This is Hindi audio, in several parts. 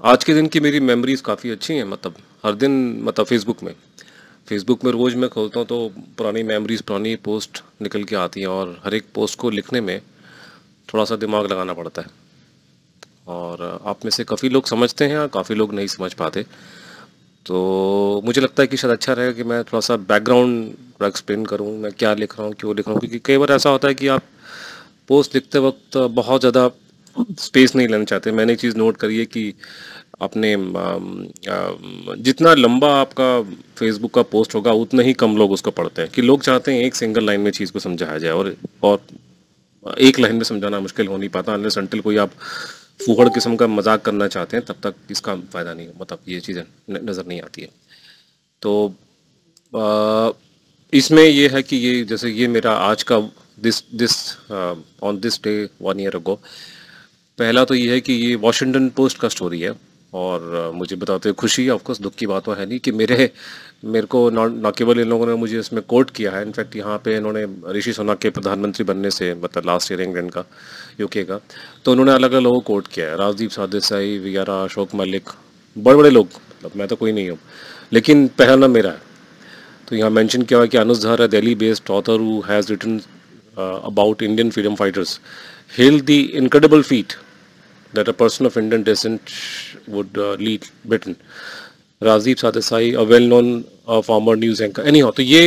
आज के दिन की मेरी मेमोरीज काफ़ी अच्छी हैं। मतलब हर दिन, मतलब फेसबुक में रोज़ मैं खोलता हूँ तो पुरानी मेमोरीज, पुरानी पोस्ट निकल के आती हैं, और हर एक पोस्ट को लिखने में थोड़ा सा दिमाग लगाना पड़ता है। और आप में से काफ़ी लोग समझते हैं और काफ़ी लोग नहीं समझ पाते। तो मुझे लगता है कि शायद अच्छा रहेगा कि मैं थोड़ा सा बैकग्राउंड थोड़ा एक्सप्लेन करूँ, मैं क्या लिख रहा हूँ, क्यों लिख रहा हूँ। क्योंकि कई बार ऐसा होता है कि आप पोस्ट लिखते वक्त बहुत ज़्यादा स्पेस नहीं लेना चाहते। मैंने एक चीज़ नोट करी है कि अपने जितना लंबा आपका फेसबुक का पोस्ट होगा उतना ही कम लोग उसको पढ़ते हैं। कि लोग चाहते हैं एक सिंगल लाइन में चीज़ को समझाया जाए, और एक लाइन में समझाना मुश्किल हो नहीं पाता, अनलेस अनटिल कोई आप फूहड़ किस्म का मजाक करना चाहते हैं, तब तक इसका फ़ायदा नहीं, मतलब ये चीज़ें नज़र नहीं आती है। तो अ, इसमें ये है कि ये जैसे ये मेरा आज का this this on this day 1 year ago, पहला तो ये है कि ये वॉशिंगटन पोस्ट का स्टोरी है। और मुझे बताते हुए खुशी है, ऑफकोर्स दुख की बात तो है नहीं, कि मेरे को न केवल इन लोगों ने मुझे इसमें कोट किया है। इनफैक्ट यहाँ पे इन्होंने ऋषि सुनक के प्रधानमंत्री बनने से, मतलब लास्ट ईयर इंग्लैंड का, यूके का, तो उन्होंने अलग अलग लोगों को कोट किया है। राजदीप सरदेसाई, वियारा, अशोक मलिक, बड़े बड़े लोग, मतलब मैं तो कोई नहीं हूँ, लेकिन पहला नाम मेरा है। तो यहाँ मेंशन किया हुआ है कि Anuj Dhar, Delhi based author who has written about Indian freedom fighters, hailed the incredible feat that a person of Indian descent would lead Britain. Rajdeep Sardesai, a well-known former news anchor. Anyhow, तो ये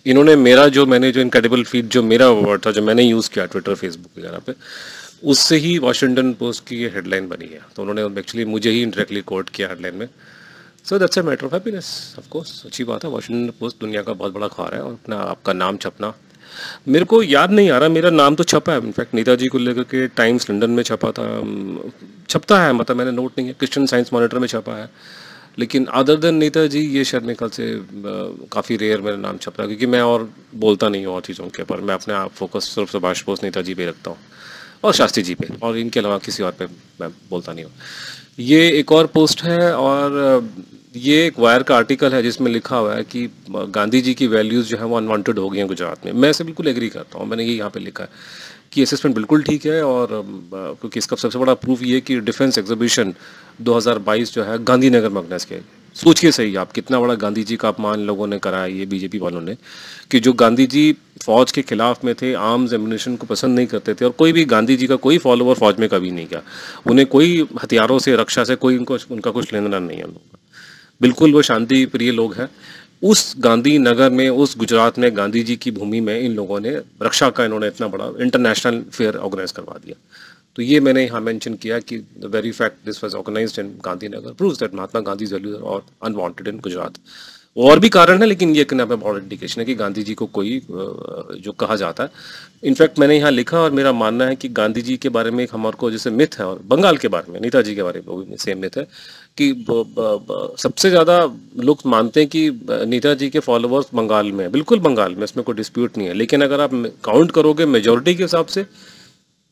इन्होंने मेरा जो मैंने जो इनक्रेडिबल फीट, जो मेरा वर्ड था, जो मैंने यूज़ किया ट्विटर फेसबुक वगैरह पे, उससे ही वॉशिंगटन पोस्ट की ये हेडलाइन बनी है। तो उन्होंने एक्चुअली मुझे ही इंडायरेक्टली कोट किया हेडलाइन में। So that's a matter of happiness, of course अच्छी बात है। वॉशिंगटन पोस्ट दुनिया का बहुत बड़ा अखबार है, और अपना आपका नाम छपना, मेरे को याद नहीं आ रहा, मेरा नाम तो छपा है इनफैक्ट नेताजी को लेकर के, टाइम्स लंदन में छपा था, छपता है, मतलब मैंने नोट नहीं है, क्रिश्चियन साइंस मॉनिटर में छपा है। लेकिन अदर देन नेताजी ये शायद मेरे ख्याल से काफ़ी रेयर मेरा नाम छप रहा है, क्योंकि मैं और बोलता नहीं हूँ और चीज़ों के ऊपर। मैं अपने आप फोकस सिर्फ सुभाष बोस नेताजी पे रखता हूँ, और शास्त्री जी पे, और इनके अलावा किसी और पे मैं बोलता नहीं हूँ। ये एक और पोस्ट है, और ये एक वायर का आर्टिकल है जिसमें लिखा हुआ है कि गांधी जी की वैल्यूज़ जो है वो अनवांटेड हो गई हैं गुजरात में। मैं इसे बिल्कुल एग्री करता हूँ, मैंने ये यहाँ पे लिखा है कि असेसमेंट बिल्कुल ठीक है। और क्योंकि इसका सबसे बड़ा प्रूफ ये है कि डिफेंस एग्जीबिशन 2022 जो है गांधीनगर में ऑर्गेनाइज किया। सोचिए सही आप, कितना बड़ा गांधी जी का अपमान लोगों ने करा है, ये बीजेपी वालों ने, कि जो गांधी जी फौज के खिलाफ में थे, आर्म्स एम्युनिशन को पसंद नहीं करते थे, और कोई भी गांधी जी का कोई फॉलोअर फौज में कभी नहीं गया, उन्हें कोई हथियारों से, रक्षा से कोई उनका कुछ लेना देना नहीं है, बिल्कुल वो शांति प्रिय लोग हैं। उस गांधीनगर में, उस गुजरात में, गांधी जी की भूमि में इन लोगों ने रक्षा का, इन्होंने इतना बड़ा इंटरनेशनल फेयर ऑर्गेनाइज करवा दिया। तो ये मैंने यहाँ मेंशन किया कि the very fact this was organised in Gandhinagar proves that Mahatma Gandhi values are unwanted in Gujarat. और भी कारण है, लेकिन ये एक बहुत इंडिकेशन है कि गांधी जी को कोई जो कहा जाता है। इनफैक्ट मैंने यहाँ लिखा, और मेरा मानना है कि गांधी जी के बारे में एक हमारे को जैसे मिथ है, और बंगाल के बारे में नेताजी के बारे में वो भी सेम मिथ है, कि सबसे ज़्यादा लोग मानते हैं कि नेताजी के फॉलोअर्स बंगाल में है। बिल्कुल बंगाल में, इसमें कोई डिस्प्यूट नहीं है, लेकिन अगर आप काउंट करोगे मेजोरिटी के हिसाब से,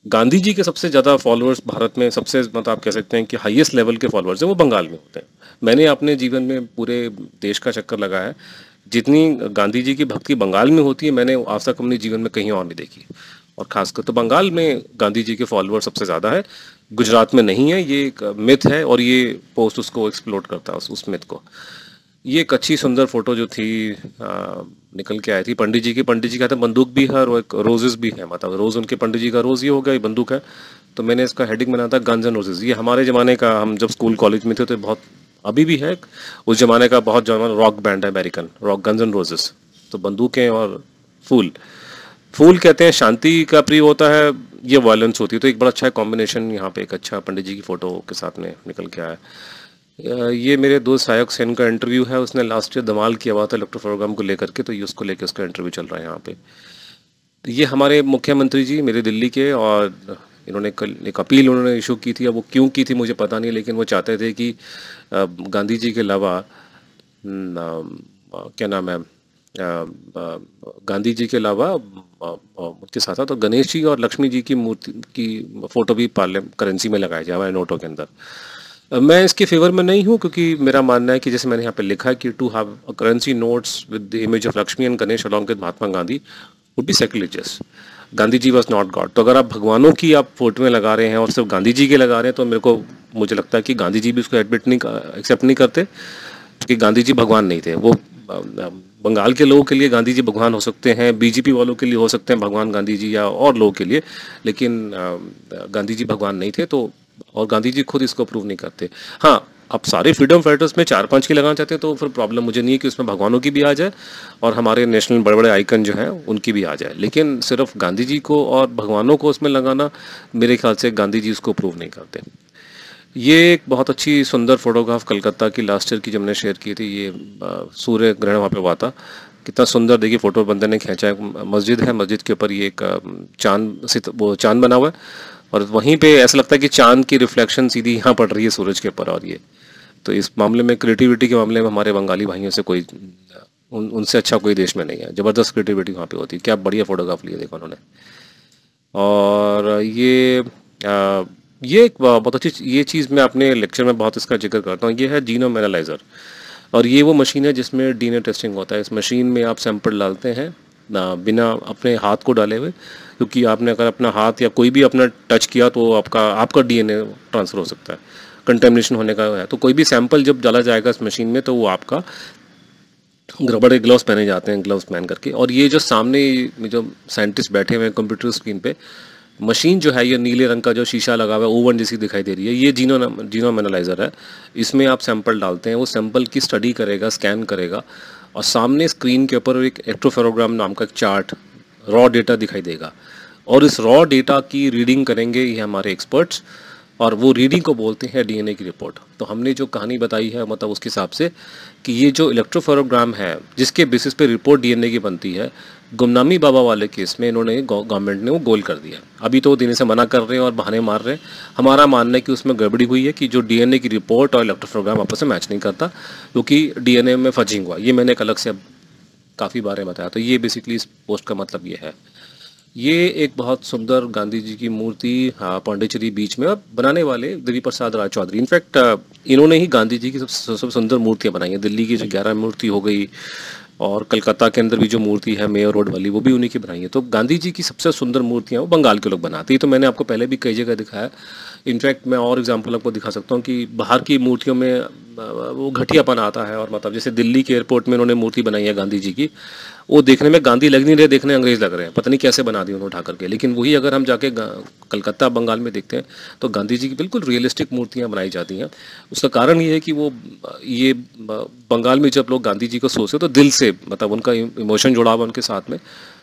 गांधी जी के सबसे ज़्यादा फॉलोअर्स भारत में, सबसे, मतलब आप कह सकते हैं कि हाईएस्ट लेवल के फॉलोअर्स हैं वो बंगाल में होते हैं। मैंने अपने जीवन में पूरे देश का चक्कर लगाया है, जितनी गांधी जी की भक्ति बंगाल में होती है, मैंने आज तक अपने जीवन में कहीं और नहीं देखी। और खासकर तो बंगाल में गांधी जी के फॉलोअर सबसे ज़्यादा है, गुजरात में नहीं है। ये एक मिथ है, और ये पोस्ट उसको एक्सप्लोर करता है, उस मिथ को। ये एक अच्छी सुंदर फोटो जो थी निकल के आई थी पंडित जी कहते हैं बंदूक भी है, और एक रोजेस भी है, मतलब रोज उनके पंडित जी का रोज ये हो गया, ये बंदूक है। तो मैंने इसका हेडिंग बनाया था गन्स एंड रोजेस। ये हमारे ज़माने का, हम जब स्कूल कॉलेज में थे तो बहुत, अभी भी है, उस ज़माने का बहुत जमाना रॉक बैंड है American rock, guns and roses. तो बंदूकें और फूल, फूल कहते हैं शांति का प्रिय होता है, ये वायलेंस होती है। तो एक बड़ा अच्छा कॉम्बिनेशन यहाँ पे, एक अच्छा पंडित जी की फोटो के साथ में निकल के आया। ये मेरे दोस्त सायक सेन का इंटरव्यू है, उसने लास्ट ईयर धमाल किया हुआ था इलेक्ट्रो प्रोग्राम को लेकर के, तो ये उसको लेकर उसका इंटरव्यू चल रहा है यहाँ पे। तो ये हमारे मुख्यमंत्री जी मेरे दिल्ली के, और इन्होंने कल एक अपील उन्होंने इशू की थी। अब वो क्यों की थी मुझे पता नहीं, लेकिन वो चाहते थे कि गांधी जी के अलावा क्या नाम है, गांधी जी के अलावा उनके साथ साथ तो गणेश जी और लक्ष्मी जी की मूर्ति की फोटो भी करेंसी में लगाई जाए हमारे नोटों के अंदर। मैं इसके फेवर में नहीं हूँ, क्योंकि मेरा मानना है कि जैसे मैंने यहाँ पे लिखा है कि to have currency notes with the image of Lakshmi and Ganesh along with Mahatma Gandhi would be sacrilegious. Gandhi ji was not god. तो अगर आप भगवानों की आप फोटो में लगा रहे हैं और सिर्फ गांधी जी के लगा रहे हैं, तो मुझे लगता है कि गांधी जी भी उसको एक्सेप्ट नहीं करते कि गांधी जी भगवान नहीं थे। वो बंगाल के लोगों के लिए गांधी जी भगवान हो सकते हैं, बीजेपी वालों के लिए हो सकते हैं भगवान गांधी जी, या और लोगों के लिए, लेकिन गांधी जी भगवान नहीं थे। तो और गांधी जी खुद इसको प्रूव नहीं करते। हाँ, आप सारे फ्रीडम फाइटर्स में 4-5 की लगाना चाहते हैं तो फिर प्रॉब्लम मुझे नहीं है कि उसमें भगवानों की भी आ जाए और हमारे नेशनल बड़े बड़े आइकन जो हैं उनकी भी आ जाए, लेकिन सिर्फ गांधी जी को और भगवानों को उसमें लगाना, मेरे ख्याल से गांधी जी उसको प्रूव नहीं करते। ये एक बहुत अच्छी सुंदर फोटोग्राफ कलकत्ता की लास्ट ईयर की जो हमने शेयर की थी, ये सूर्य ग्रहण वहाँ पे हुआ था। कितना सुंदर देखिए फोटो बंदे ने खींचा है। मस्जिद है, मस्जिद के ऊपर ये एक वो चांद बना हुआ है और वहीं पे ऐसा लगता है कि चांद की रिफ्लेक्शन सीधी यहाँ पड़ रही है सूरज के ऊपर। और ये तो इस मामले में, क्रिएटिविटी के मामले में हमारे बंगाली भाइयों से कोई उनसे अच्छा कोई देश में नहीं है। ज़बरदस्त क्रिएटिविटी वहाँ पे होती है। क्या बढ़िया फोटोग्राफ लिए देखो उन्होंने। और ये एक बहुत अच्छी ये चीज़ मैं अपने लेक्चर में बहुत इसका जिक्र करता हूँ। ये है जीनोम एनालाइज़र, और ये वो मशीन है जिसमें डीएनए टेस्टिंग होता है। इस मशीन में आप सैंपल डालते हैं बिना अपने हाथ को डाले हुए, क्योंकि आपने अगर अपना हाथ या कोई भी अपना टच किया तो आपका डीएनए ट्रांसफ़र हो सकता है, कंटेमिनेशन होने का है। तो कोई भी सैंपल जब डाला जाएगा इस मशीन में तो वो आपका बड़े ग्लव्स पहने जाते हैं, ग्लव्स पहन करके। और ये जो सामने में जो साइंटिस्ट बैठे हुए हैं कंप्यूटर स्क्रीन पे, मशीन जो है ये नीले रंग का जो शीशा लगा हुआ है, ओवन जैसी दिखाई दे रही है, ये जीनोम एनालाइज़र है। इसमें आप सैंपल डालते हैं, वो सैंपल की स्टडी करेगा, स्कैन करेगा, और सामने स्क्रीन के ऊपर एक इलेक्ट्रोफेरोग्राम नाम का एक चार्ट, रॉ डेटा दिखाई देगा। और इस रॉ डेटा की रीडिंग करेंगे ये हमारे एक्सपर्ट्स, और वो रीडिंग को बोलते हैं डीएनए की रिपोर्ट। तो हमने जो कहानी बताई है मतलब उसके हिसाब से कि ये जो इलेक्ट्रोफेरोग्राम है जिसके बेसिस पे रिपोर्ट डीएनए की बनती है, गुमनामी बाबा वाले केस में इन्होंने गवर्नमेंट ने वो गोल कर दिया। अभी तो देने से मना कर रहे हैं और बहाने मार रहे हैं। हमारा मानना है कि उसमें गड़बड़ी हुई है कि जो डीएनए की रिपोर्ट और इलेक्ट्रोफेरोग्राम आपस में मैच नहीं करता, क्योंकि डीएनए में फजिंग हुआ। ये मैंने एक अलग से अब काफ़ी बार बताया। तो ये बेसिकली इस पोस्ट का मतलब ये है। ये एक बहुत सुंदर गांधी जी की मूर्ति पांडिचेरी बीच में बनाने वाले देवी प्रसाद राय चौधरी, इनफैक्ट इन्होंने ही गांधी जी की सब सुंदर मूर्तियां बनाई हैं। दिल्ली की जो 11 मूर्ति हो गई, और कलकत्ता के अंदर भी जो मूर्ति है मेयर रोड वाली, वो भी उन्हीं की बनाई है। तो गांधी जी की सबसे सुंदर मूर्तियां वो बंगाल के लोग बनाते हैं। तो मैंने आपको पहले भी कई जगह दिखाया। इनफैक्ट मैं और एग्जांपल आपको दिखा सकता हूँ कि बाहर की मूर्तियों में वो घटियापन आता है। और मतलब जैसे दिल्ली के एयरपोर्ट में उन्होंने मूर्ति बनाई है गांधी जी की, वो देखने में गांधी लग नहीं रहे, देखने अंग्रेज लग रहे हैं। पता नहीं कैसे बना दी उन्होंने उठा करके। लेकिन वही अगर हम जाके कलकत्ता बंगाल में देखते हैं तो गांधी जी की बिल्कुल रियलिस्टिक मूर्तियाँ बनाई जाती हैं। उसका कारण ये है कि वो ये बंगाल में जब लोग गांधी जी को सोचते तो दिल से, मतलब उनका इमोशन जुड़ा हुआ उनके साथ में,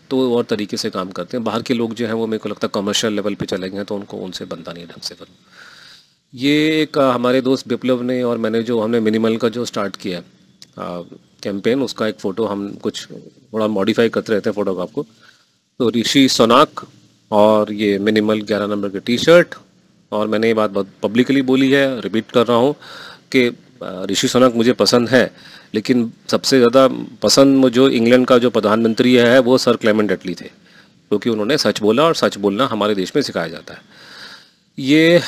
तो वो और तरीके से काम करते हैं। बाहर के लोग जो हैं वो मेरे को लगता है कमर्शियल लेवल पे चले गए हैं, तो उनको उनसे बनता नहीं ढंग से। फिर ये एक हमारे दोस्त विप्लव ने और मैंने जो हमने मिनिमल का जो स्टार्ट किया है कैंपेन, उसका एक फ़ोटो हम कुछ थोड़ा मॉडिफाई करते रहते हैं फोटोग्राफ को। तो ऋषि सोनाक और ये मिनिमल 11 नंबर की टी शर्ट। और मैंने ये बात बहुत पब्लिकली बोली है, रिपीट कर रहा हूँ कि ऋषि सोनाक मुझे पसंद है, लेकिन सबसे ज़्यादा पसंद जो इंग्लैंड का जो प्रधानमंत्री है वो सर क्लेमेंट एटली थे, क्योंकि उन्होंने सच बोला, और सच बोलना हमारे देश में सिखाया जाता है। ये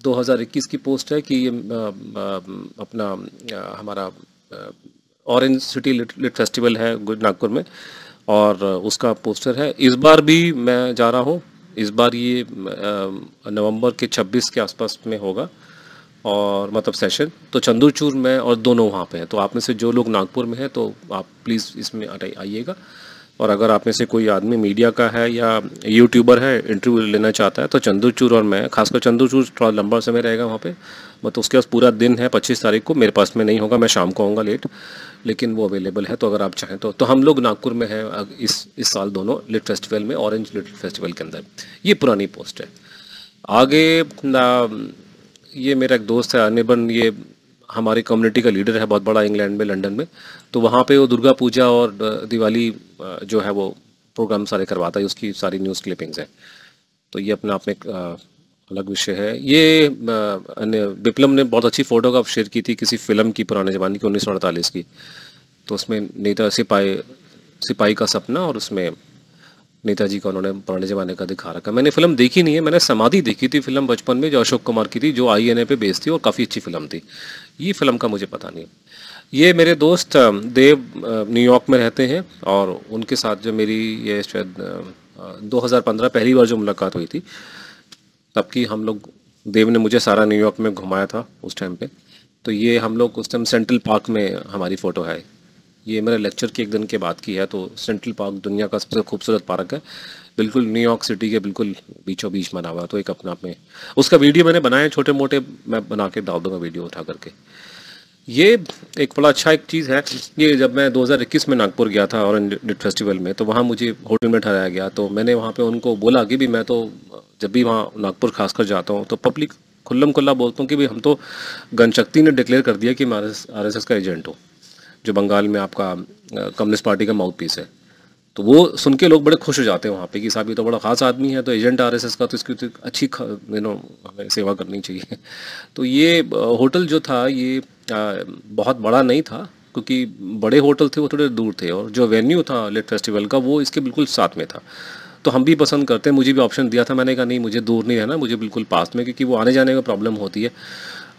2021 की पोस्ट है कि ये अपना हमारा ऑरेंज सिटी लिट फेस्टिवल है नागपुर में, और उसका पोस्टर है। इस बार भी मैं जा रहा हूँ। इस बार ये नवंबर के 26 के आसपास में होगा, और मतलब सेशन। तो चंद्रचूर में और दोनों वहाँ पे हैं। तो आप में से जो लोग नागपुर में हैं तो आप प्लीज़ इसमें आइएगा। और अगर आप में से कोई आदमी मीडिया का है या यूट्यूबर है, इंटरव्यू लेना चाहता है, तो चंद्रचूर और मैं, खासकर चंद्रचूर थोड़ा लंबा समय रहेगा वहाँ पे। मतलब उसके पास पूरा दिन है 25 तारीख को। मेरे पास में नहीं होगा, मैं शाम को आऊँगा लेट, लेकिन वो अवेलेबल है। तो अगर आप चाहें तो हम लोग नागपुर में हैं इस साल दोनों लिट फेस्टिवल में, ऑरेंज लिट फेस्टिवल के अंदर। ये पुरानी पोस्ट है। आगे ये मेरा एक दोस्त है अनिर्बन, ये हमारी कम्युनिटी का लीडर है बहुत बड़ा इंग्लैंड में, लंदन में। तो वहाँ पे वो दुर्गा पूजा और दिवाली जो है वो प्रोग्राम सारे करवाता है, उसकी सारी न्यूज़ क्लिपिंग्स हैं। तो ये अपना आप में एक अलग विषय है। ये विप्लव ने बहुत अच्छी फोटोग्राफ शेयर की थी किसी फिल्म की, पुराने ज़माने की 1948 की। तो उसमें नेता सिपाही का सपना, और उसमें नेताजी का उन्होंने पुराने ज़माने का दिखा रखा। मैंने फिल्म देखी नहीं है, मैंने समाधि देखी थी फिल्म बचपन में, जो अशोक कुमार की थी, जो INA पे बेस्ड थी और काफ़ी अच्छी फिल्म थी। ये फिल्म का मुझे पता नहीं। ये मेरे दोस्त देव न्यूयॉर्क में रहते हैं, और उनके साथ जो मेरी ये शायद 2015 पहली बार जो मुलाकात हुई थी, तब की हम लोग, देव ने मुझे सारा न्यूयॉर्क में घुमाया था उस टाइम पे। तो ये हम लोग उस टाइम सेंट्रल पार्क में हमारी फ़ोटो है। ये मेरे लेक्चर के एक दिन के बाद की है। तो सेंट्रल पार्क दुनिया का सबसे खूबसूरत पार्क है, बिल्कुल न्यूयॉर्क सिटी के बिल्कुल बीचों बीच बना हुआ है। तो एक अपना आप में उसका वीडियो मैंने बनाया, छोटे मोटे मैं बना के डाल दूंगा वीडियो उठा करके। ये एक बड़ा अच्छा एक चीज़ है। ये जब मैं 2021 में नागपुर गया था और लिट फेस्टिवल में, तो वहाँ मुझे होटल में ठहराया गया। तो मैंने वहाँ पे उनको बोला कि भी मैं तो जब भी वहाँ नागपुर खासकर जाता हूँ तो पब्लिक खुल्लम खुल्ला बोलता हूँ कि भाई हम तो गणशक्ति ने डिक्लेयर कर दिया कि मैं आरएसएस का एजेंट हूँ, जो बंगाल में आपका कम्युनिस्ट पार्टी का माउथ पीस है। तो वो सुन के लोग बड़े खुश हो जाते हैं वहाँ पे कि साहब ये तो बड़ा खास आदमी है, तो एजेंट आरएसएस का, तो इसकी तो अच्छी हमें सेवा करनी चाहिए। तो ये होटल जो था ये बहुत बड़ा नहीं था, क्योंकि बड़े होटल थे वो थोड़े दूर थे, और जो वेन्यू था लिट फेस्टिवल का वो इसके बिल्कुल साथ में था। तो हम भी पसंद करते हैं, मुझे भी ऑप्शन दिया था। मैंने कहा नहीं, मुझे दूर नहीं रहना, मुझे बिल्कुल पास में, क्योंकि वो आने जाने में प्रॉब्लम होती है।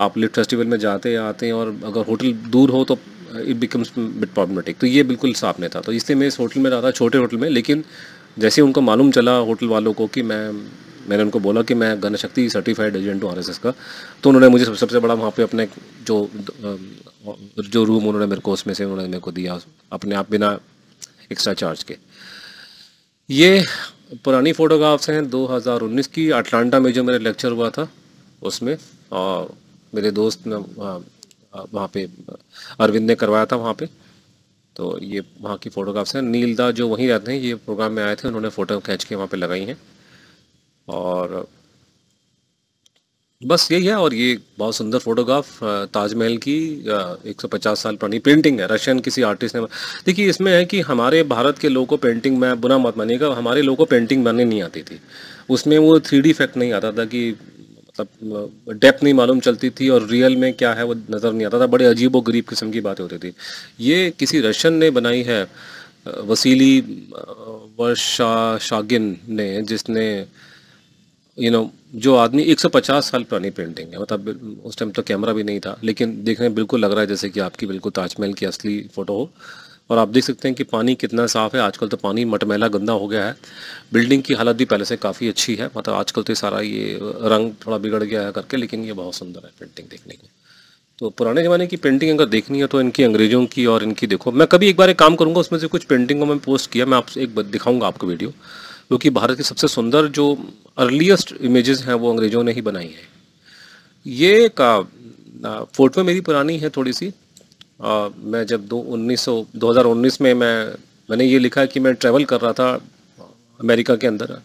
आप लिट फेस्टिवल में जाते आते हैं, और अगर होटल दूर हो तो इट बिकम्स बिट प्रॉब्लमेटिक। तो ये बिल्कुल साथ में था, तो इसलिए मैं इस होटल में रहा था, छोटे होटल में। लेकिन जैसे उनको मालूम चला होटल वालों को कि मैंने उनको बोला कि मैं गणशक्ति सर्टिफाइड एजेंट हूँ आरएसएस का, तो उन्होंने मुझे सबसे बड़ा वहाँ पे अपने जो रूम उन्होंने मेरे को उसमें से उन्होंने मेरे को दिया अपने आप, बिना एक्स्ट्रा चार्ज के। ये पुरानी फ़ोटोग्राफ्स हैं 2019 की, अटलांटा में जो मेरा लेक्चर हुआ था उसमें। और मेरे दोस्त ने वहाँ पे अरविंद ने करवाया था वहाँ पे। तो ये वहाँ की फ़ोटोग्राफ्स हैं। नीलदा जो वहीं रहते हैं, ये प्रोग्राम में आए थे, उन्होंने फ़ोटो खींच के वहाँ पे लगाई हैं। और बस यही है। और ये बहुत सुंदर फोटोग्राफ ताजमहल की 150 साल पुरानी पेंटिंग है, रशियन किसी आर्टिस्ट ने। देखिए इसमें है कि हमारे भारत के लोगों को पेंटिंग, में बुरा मत मानिएगा, हमारे लोगों को पेंटिंग बनाने नहीं आती थी। उसमें वो 3D इफेक्ट नहीं आता था, कि मतलब डेप्थ नहीं मालूम चलती थी, और रियल में क्या है वो नज़र नहीं आता था। बड़े अजीब व गरीब किस्म की बातें होती थी। ये किसी रशियन ने बनाई है, वसीली वर्षाशागिन ने, जिसने जो आदमी 150 साल पुरानी पेंटिंग है, मतलब उस टाइम तो कैमरा भी नहीं था, लेकिन देखने में बिल्कुल लग रहा है जैसे कि आपकी बिल्कुल ताजमहल की असली फ़ोटो हो। और आप देख सकते हैं कि पानी कितना साफ़ है। आजकल तो पानी मटमैला गंदा हो गया है। बिल्डिंग की हालत भी पहले से काफ़ी अच्छी है, मतलब आजकल तो सारा ये रंग थोड़ा बिगड़ गया है करके, लेकिन ये बहुत सुंदर है पेंटिंग देखने में। तो पुराने ज़माने की पेंटिंग अगर देखनी है तो इनकी, अंग्रेज़ों की और इनकी देखो। मैं कभी एक बार एक काम करूँगा, उसमें से कुछ पेंटिंग को मैं पोस्ट किया, मैं आपसे एक दिखाऊंगा आपको वीडियो, क्योंकि भारत की सबसे सुंदर जो अर्लीस्ट इमेजेस हैं वो अंग्रेज़ों ने ही बनाई है। ये का फोटो मेरी पुरानी है थोड़ी सी। मैं जब 2019 में मैंने ये लिखा है कि मैं ट्रैवल कर रहा था अमेरिका के अंदर,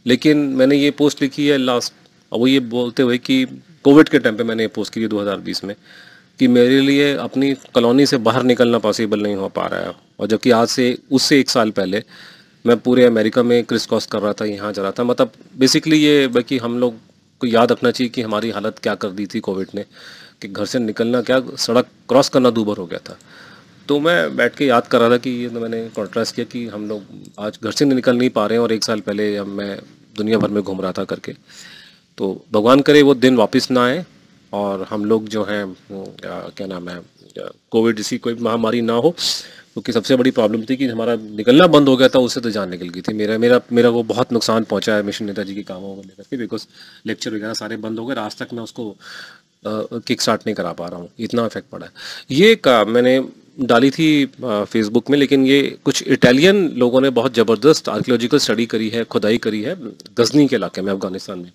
लेकिन मैंने ये पोस्ट लिखी है लास्ट, और वो ये बोलते हुए कि कोविड के टाइम पे मैंने ये पोस्ट की थी 2020 में, कि मेरे लिए अपनी कॉलोनी से बाहर निकलना पॉसिबल नहीं हो पा रहा है। और जबकि आज से उससे 1 साल पहले मैं पूरे अमेरिका में क्रिस क्रॉस कर रहा था, यहाँ जा रहा था। मतलब बेसिकली ये बाकी हम लोग को याद रखना चाहिए कि हमारी हालत क्या कर दी थी कोविड ने, कि घर से निकलना क्या, सड़क क्रॉस करना दूभर हो गया था। तो मैं बैठ के याद कर रहा था कि ये तो मैंने कॉन्ट्रास्ट किया कि हम लोग आज घर से निकल नहीं पा रहे हैं, और 1 साल पहले मैं दुनिया भर में घूम रहा था करके। तो भगवान करे वो दिन वापस ना आए, और हम लोग जो हैं क्या नाम है, कोविड जैसी कोई महामारी ना हो। क्योंकि सबसे बड़ी प्रॉब्लम थी कि हमारा निकलना बंद हो गया था, उससे तो जान निकल गई थी। मेरा वो बहुत नुकसान पहुंचा है मिशन नेताजी के कामों को लेकर के, बिकॉज लेक्चर वगैरह सारे बंद हो गए। आज तक मैं उसको किक स्टार्ट नहीं करा पा रहा हूँ, इतना इफेक्ट पड़ा है। ये का मैंने डाली थी फेसबुक में, लेकिन ये कुछ इटालियन लोगों ने बहुत ज़बरदस्त आर्कियोलॉजिकल स्टडी करी है, खुदाई करी है गजनी के इलाके में, अफगानिस्तान में।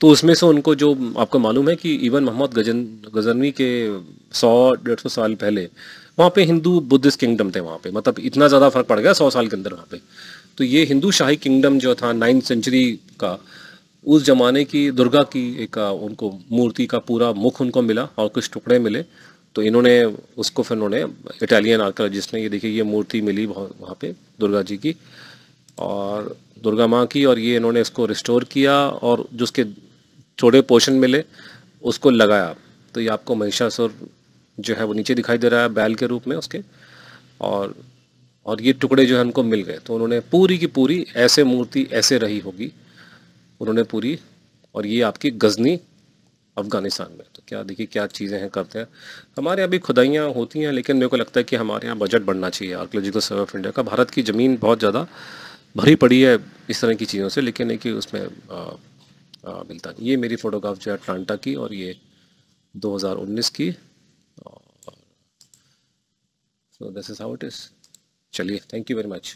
तो उसमें से उनको जो आपको मालूम है कि इवन मोहम्मद गजनवी के 100-150 साल पहले वहाँ पे हिंदू बुद्धिस्ट किंगडम थे वहाँ पे। मतलब इतना ज़्यादा फर्क पड़ गया 100 साल के अंदर वहाँ पे। तो ये हिंदू शाही किंगडम जो था 9th सेंचुरी का, उस जमाने की दुर्गा की एक उनको मूर्ति का पूरा मुख उनको मिला और कुछ टुकड़े मिले। तो इन्होंने उसको फिर उन्होंने, इटालियन आर्कियोलॉजिस्ट ने, ये देखिए ये मूर्ति मिली वहाँ पे दुर्गा जी की और दुर्गा माँ की, और ये इन्होंने इसको रिस्टोर किया और जो उसके छोटे पोर्शन मिले उसको लगाया। तो ये आपको महिषासुर जो है वो नीचे दिखाई दे रहा है बैल के रूप में उसके, और और ये टुकड़े जो है उनको मिल गए। तो उन्होंने पूरी की पूरी ऐसे मूर्ति ऐसे रही होगी उन्होंने पूरी, और ये आपकी गजनी अफ़गानिस्तान में। तो क्या देखिए क्या चीज़ें हैं करते हैं। हमारे यहाँ भी खुदाइयाँ होती हैं, लेकिन मेरे को लगता है कि हमारे यहाँ बजट बढ़ना चाहिए आर्कियोलॉजिकल सर्वे ऑफ इंडिया का। भारत की ज़मीन बहुत ज़्यादा भरी पड़ी है इस तरह की चीज़ों से, लेकिन है कि उसमें मिलता नहीं। ये मेरी फ़ोटोग्राफ जो है अटलांटा की, और ये 2019 की। So this is how it is. चलिए, थैंक यू वेरी मच।